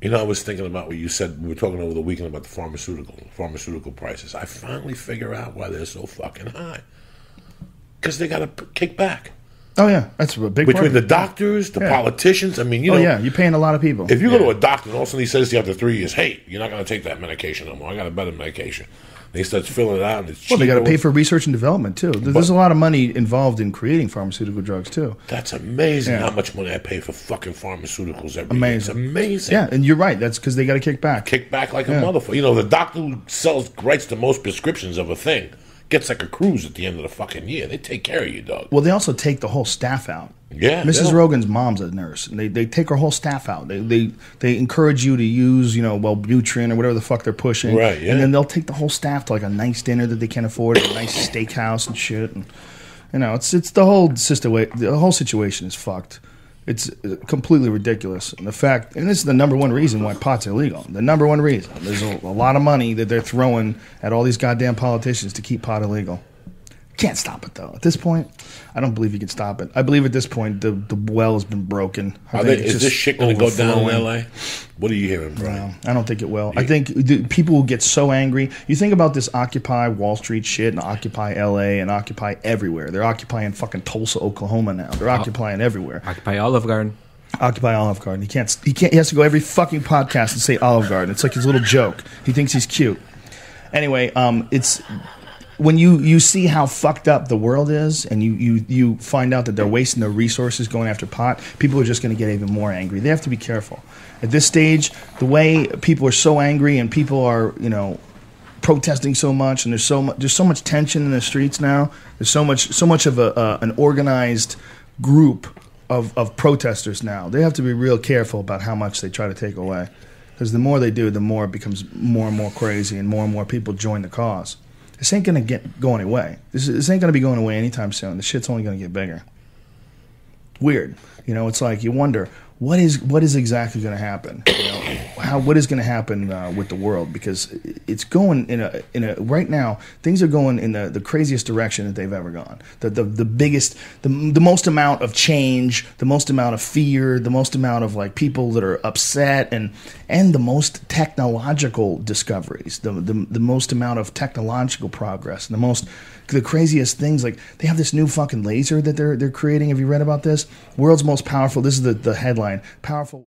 You know, I was thinking about what you said. We were talking over the weekend about the pharmaceutical prices. I finally figure out why they're so fucking high. Because they got to kick back. Oh, yeah. That's a big Between part. the doctors, the politicians. I mean, you know. Yeah. You're paying a lot of people. If you go to a doctor and all of a sudden he says to you after 3 years, hey, you're not going to take that medication no more. I got a better medication. And he starts filling it out. And it's well, they got to pay for research and development, too. There's a lot of money involved in creating pharmaceutical drugs, too. That's amazing how much money I pay for fucking pharmaceuticals every year. It's amazing. Yeah, and you're right. That's because they got to kick back. Kick back like a motherfucker. You know, the doctor who writes the most prescriptions of a thing gets like a cruise at the end of the fucking year. They take care of you, dog. Well, they also take the whole staff out. Yeah. Mrs. Rogan's mom's a nurse, and they take her whole staff out. They encourage you to use, Wellbutrin or whatever the fuck they're pushing. Right, yeah. And then they'll take the whole staff to like a nice dinner that they can't afford, a nice steakhouse and shit. And, it's the whole situation is fucked. It's completely ridiculous. And and this is the number one reason why pot's illegal. The number one reason. There's a lot of money that they're throwing at all these goddamn politicians to keep pot illegal. Can't stop it, though. At this point, I don't believe you can stop it. I believe at this point the well has been broken. Is this shit going to go down in L.A.? What are you hearing, Brian? No, I don't think it will. I think people will get so angry. You think about this Occupy Wall Street shit and Occupy L.A. and Occupy everywhere. They're occupying fucking Tulsa, Oklahoma now. They're occupying everywhere. Occupy Olive Garden. Occupy Olive Garden. He has to go every fucking podcast and say Olive Garden. It's like his little joke. He thinks he's cute. Anyway, it's... When you see how fucked up the world is and you find out that they're wasting their resources going after pot, people are just going to get even more angry. They have to be careful. At this stage, the way people are so angry and people are, protesting so much and there's so much tension in the streets now. There's so much of an organized group of protesters now. They have to be real careful about how much they try to take away. Because the more they do, the more it becomes more and more crazy and more people join the cause. This ain't going to go away. This ain't going to be going away anytime soon. The shit's only going to get bigger. Weird. It's like you wonder, what is exactly going to happen? What is going to happen with the world? Because it's going in a right now, things are going in the craziest direction that they've ever gone. The biggest, the most amount of change, the most amount of fear, the most amount of like people that are upset, and the most technological discoveries, the most amount of technological progress, and the craziest things. Like they have this new fucking laser that they're creating. Have you read about this? World's most powerful. This is the headline. Powerful.